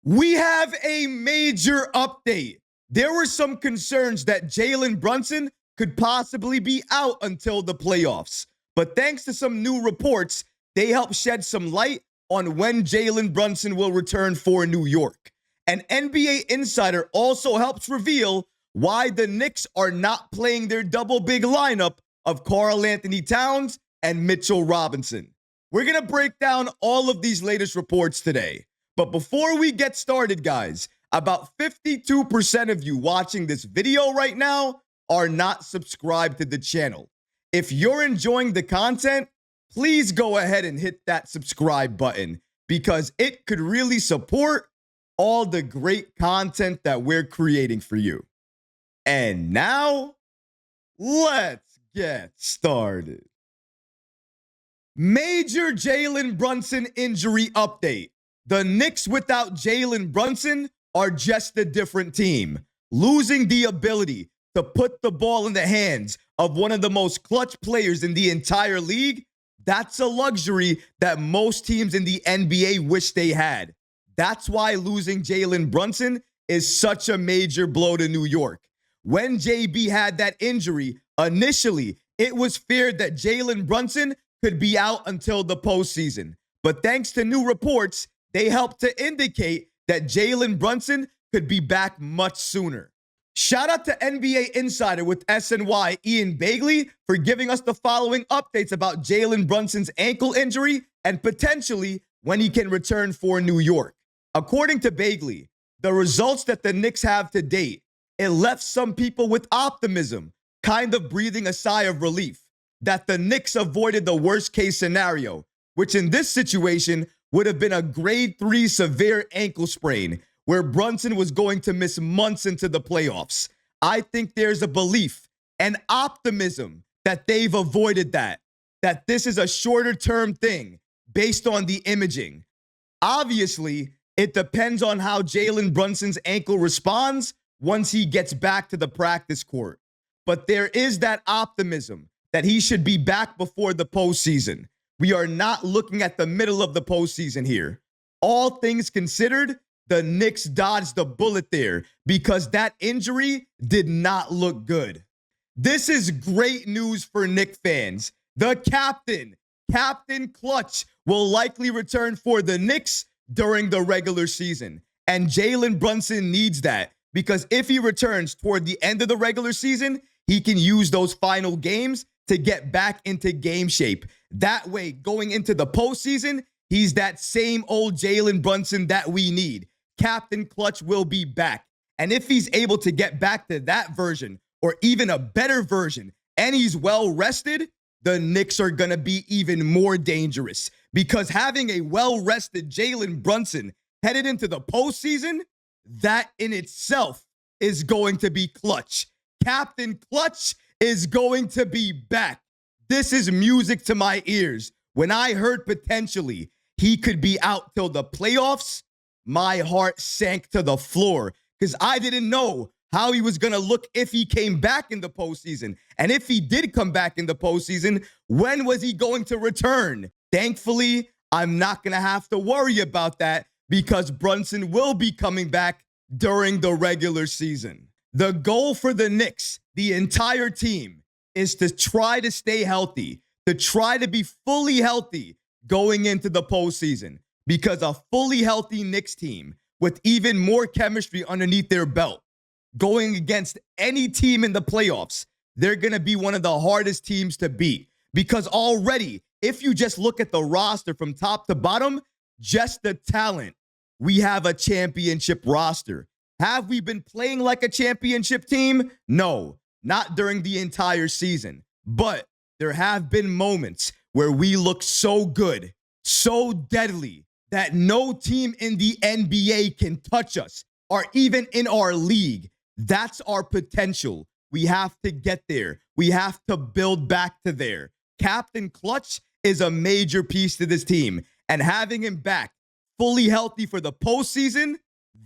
We have a major update. There were some concerns that Jalen Brunson could possibly be out until the playoffs. But thanks to some new reports, they help shed some light on when Jalen Brunson will return for New York. An NBA insider also helps reveal why the Knicks are not playing their double big lineup of Karl-Anthony Towns and Mitchell Robinson. We're going to break down all of these latest reports today. But before we get started, guys, about 52% of you watching this video right now are not subscribed to the channel. If you're enjoying the content, please go ahead and hit that subscribe button because it could really support all the great content that we're creating for you. And now, let's get started. Major Jalen Brunson injury update. The Knicks without Jalen Brunson are just a different team, losing the ability to put the ball in the hands of one of the most clutch players in the entire league. That's a luxury that most teams in the NBA wish they had. That's why losing Jalen Brunson is such a major blow to New York. When JB had that injury, initially, it was feared that Jalen Brunson could be out until the postseason. But thanks to new reports, they helped to indicate that Jalen Brunson could be back much sooner. Shout out to NBA Insider with SNY, Ian Bagley, for giving us the following updates about Jalen Brunson's ankle injury and potentially when he can return for New York. According to Bagley, the results that the Knicks have to date, it left some people with optimism, kind of breathing a sigh of relief that the Knicks avoided the worst case scenario, which in this situation would have been a grade 3 severe ankle sprain where Brunson was going to miss months into the playoffs. I think there's a belief and optimism that they've avoided that this is a shorter term thing based on the imaging. Obviously, it depends on how Jalen Brunson's ankle responds once he gets back to the practice court. But there is that optimism that he should be back before the postseason. We are not looking at the middle of the postseason here. All things considered, the Knicks dodged the bullet there because that injury did not look good. This is great news for Knicks fans. The Captain Clutch, will likely return for the Knicks during the regular season. And Jalen Brunson needs that because if he returns toward the end of the regular season, he can use those final games to get back into game shape. That way, going into the postseason, he's that same old Jalen Brunson that we need. Captain Clutch will be back. And if he's able to get back to that version or even a better version and he's well rested, the Knicks are going to be even more dangerous because having a well-rested Jalen Brunson headed into the postseason, that in itself is going to be clutch. Captain Clutch is going to be back. This is music to my ears. When I heard potentially he could be out till the playoffs, my heart sank to the floor because I didn't know how he was going to look if he came back in the postseason. And if he did come back in the postseason, when was he going to return? Thankfully, I'm not going to have to worry about that because Brunson will be coming back during the regular season. The goal for the Knicks, the entire team, is to try to stay healthy, to try to be fully healthy going into the postseason. Because a fully healthy Knicks team with even more chemistry underneath their belt, going against any team in the playoffs, they're going to be one of the hardest teams to beat. Because already, if you just look at the roster from top to bottom, just the talent, we have a championship roster. Have we been playing like a championship team? No, not during the entire season. But there have been moments where we look so good, so deadly, that no team in the NBA can touch us or even in our league. That's our potential. We have to get there. We have to build back to there. Captain Clutch is a major piece to this team. And having him back fully healthy for the postseason,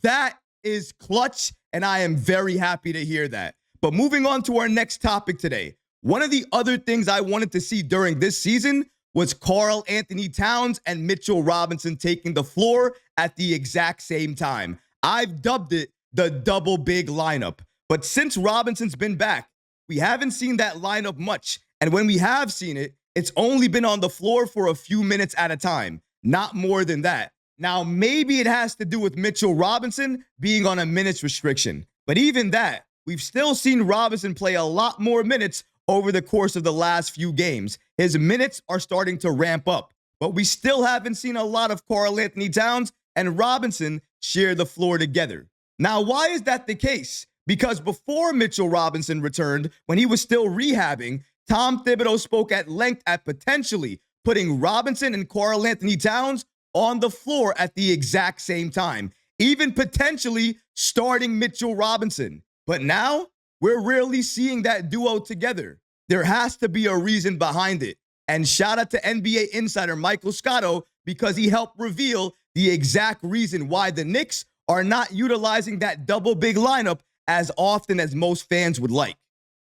that is clutch. And I am very happy to hear that. But moving on to our next topic today. One of the other things I wanted to see during this season was Karl-Anthony Towns and Mitchell Robinson taking the floor at the exact same time. I've dubbed it the double big lineup. But since Robinson's been back, we haven't seen that lineup much. And when we have seen it, it's only been on the floor for a few minutes at a time, not more than that. Now, maybe it has to do with Mitchell Robinson being on a minutes restriction. But even that, we've still seen Robinson play a lot more minutes over the course of the last few games. His minutes are starting to ramp up. But we still haven't seen a lot of Karl-Anthony Towns and Robinson share the floor together. Now, why is that the case? Because before Mitchell Robinson returned, when he was still rehabbing, Tom Thibodeau spoke at length at potentially putting Robinson and Karl-Anthony Towns on the floor at the exact same time, even potentially starting Mitchell Robinson. But now, we're rarely seeing that duo together. There has to be a reason behind it. And shout out to NBA insider Michael Scotto because he helped reveal the exact reason why the Knicks are not utilizing that double big lineup as often as most fans would like.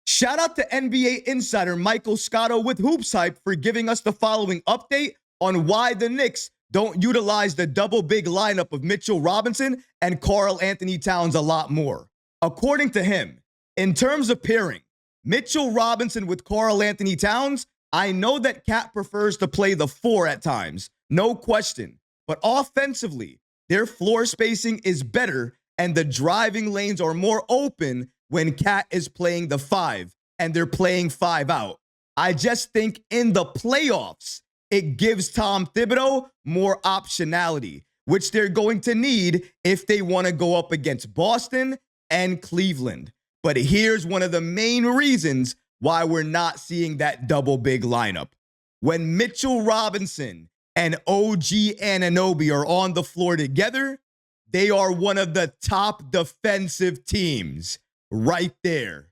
Shout out to NBA insider Michael Scotto with Hoops Hype for giving us the following update on why the Knicks don't utilize the double big lineup of Mitchell Robinson and Karl-Anthony Towns a lot more. According to him, in terms of pairing, Mitchell Robinson with Karl-Anthony Towns, I know that Cat prefers to play the 4 at times, no question. But offensively, their floor spacing is better and the driving lanes are more open when Cat is playing the 5 and they're playing 5 out. I just think in the playoffs, it gives Tom Thibodeau more optionality, which they're going to need if they want to go up against Boston and Cleveland. But here's one of the main reasons why we're not seeing that double big lineup. When Mitchell Robinson and OG Anunoby are on the floor together, they are one of the top defensive teams right there.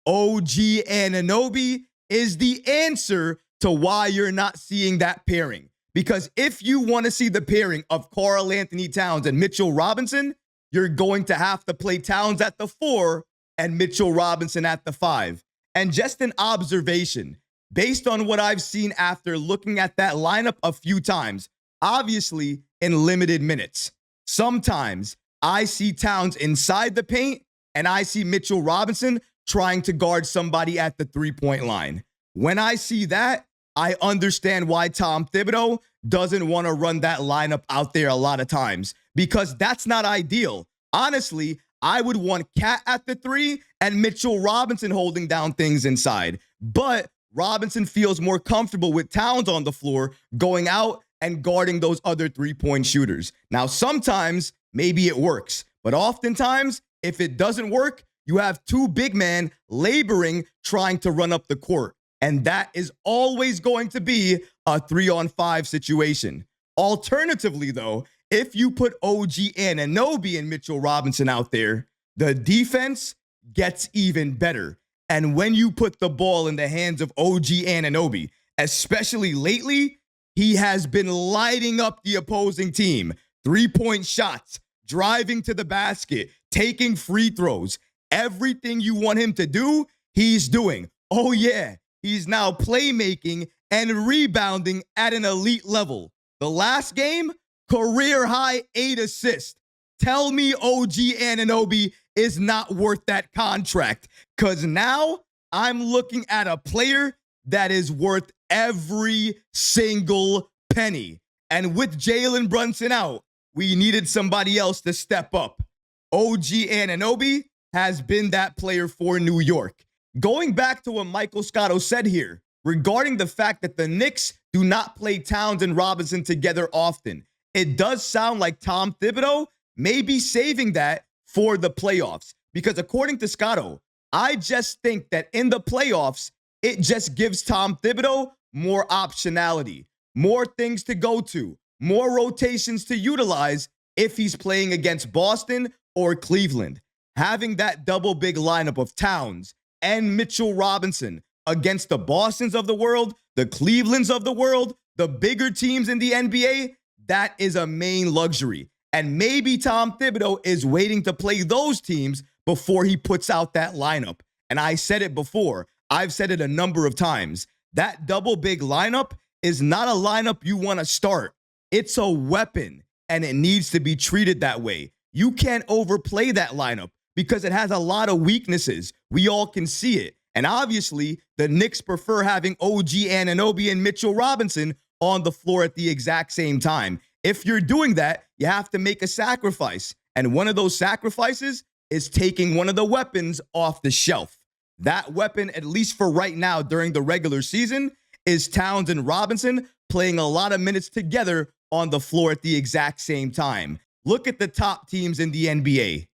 OG Anunoby is the answer to why you're not seeing that pairing. Because if you want to see the pairing of Karl-Anthony Towns and Mitchell Robinson, you're going to have to play Towns at the 4 and Mitchell Robinson at the 5. And just an observation, based on what I've seen after looking at that lineup a few times, obviously in limited minutes, sometimes I see Towns inside the paint and I see Mitchell Robinson trying to guard somebody at the 3-point line. When I see that, I understand why Tom Thibodeau doesn't want to run that lineup out there a lot of times, because that's not ideal. Honestly, I would want Cat at the 3 and Mitchell Robinson holding down things inside. But Robinson feels more comfortable with Towns on the floor going out and guarding those other 3-point shooters. Now, sometimes maybe it works, but oftentimes, if it doesn't work, you have 2 big men laboring trying to run up the court. And that is always going to be a 3-on-5 situation. Alternatively, though, if you put OG Anunoby and Mitchell Robinson out there, the defense gets even better. And when you put the ball in the hands of OG Anunoby, especially lately, he has been lighting up the opposing team. 3-point shots, driving to the basket, taking free throws. Everything you want him to do, he's doing. Oh, yeah, he's now playmaking and rebounding at an elite level. The last game, career high 8 assists. Tell me OG Anunoby is not worth that contract, because now I'm looking at a player that is worth every single penny. And with Jalen Brunson out, we needed somebody else to step up. OG Anunoby has been that player for New York. Going back to what Michael Scotto said here regarding the fact that the Knicks do not play Towns and Robinson together often, it does sound like Tom Thibodeau may be saving that for the playoffs. Because according to Scotto, I just think that in the playoffs, it just gives Tom Thibodeau more optionality, more things to go to, more rotations to utilize if he's playing against Boston or Cleveland. Having that double big lineup of Towns and Mitchell Robinson against the Bostons of the world, the Clevelands of the world, the bigger teams in the NBA, that is a main luxury. And maybe Tom Thibodeau is waiting to play those teams before he puts out that lineup. And I said it before. I've said it a number of times. That double big lineup is not a lineup you want to start. It's a weapon. and it needs to be treated that way. You can't overplay that lineup because it has a lot of weaknesses. We all can see it. And obviously, the Knicks prefer having OG Anunoby and Mitchell Robinson on the floor at the exact same time. If you're doing that, you have to make a sacrifice. And one of those sacrifices is taking one of the weapons off the shelf. That weapon, at least for right now during the regular season, is Towns and Robinson playing a lot of minutes together on the floor at the exact same time. Look at the top teams in the NBA.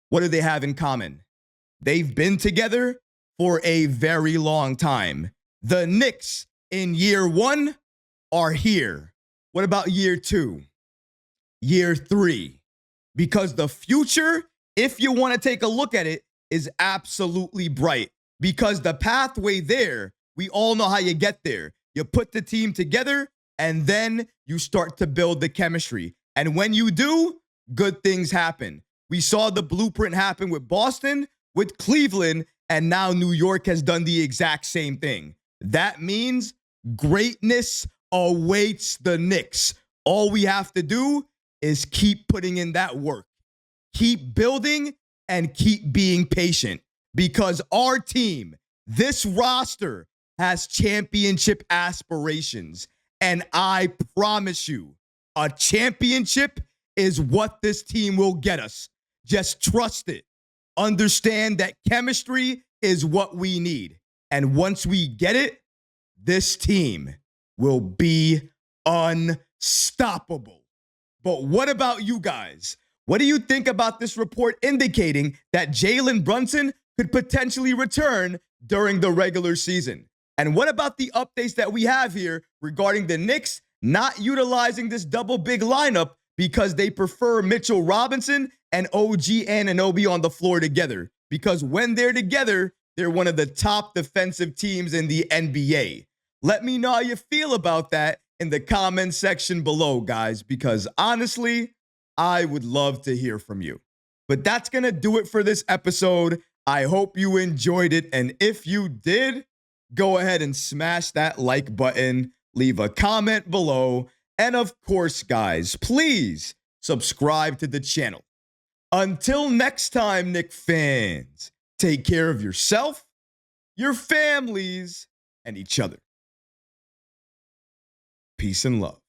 What do they have in common? They've been together for a very long time. The Knicks in year 1 are here. What about year 2? Year 3? Because the future, if you want to take a look at it, is absolutely bright. Because the pathway there, we all know how you get there. You put the team together, and then you start to build the chemistry. And when you do, good things happen. We saw the blueprint happen with Boston, with Cleveland, and now New York has done the exact same thing. That means greatness awaits the Knicks. All we have to do is keep putting in that work. Keep building and keep being patient, because our team, this roster, has championship aspirations. And I promise you, a championship is what this team will get us. Just trust it. Understand that chemistry is what we need. And once we get it, this team will be unstoppable. But what about you guys? What do you think about this report indicating that Jalen Brunson could potentially return during the regular season? And what about the updates that we have here regarding the Knicks not utilizing this double big lineup because they prefer Mitchell Robinson and OG Anunoby on the floor together? Because when they're together, they're one of the top defensive teams in the NBA. Let me know how you feel about that in the comment section below, guys, because honestly, I would love to hear from you. But that's going to do it for this episode. I hope you enjoyed it. And if you did, go ahead and smash that like button, leave a comment below. And of course, guys, please subscribe to the channel. Until next time, Knicks fans, take care of yourself, your families, and each other. Peace and love.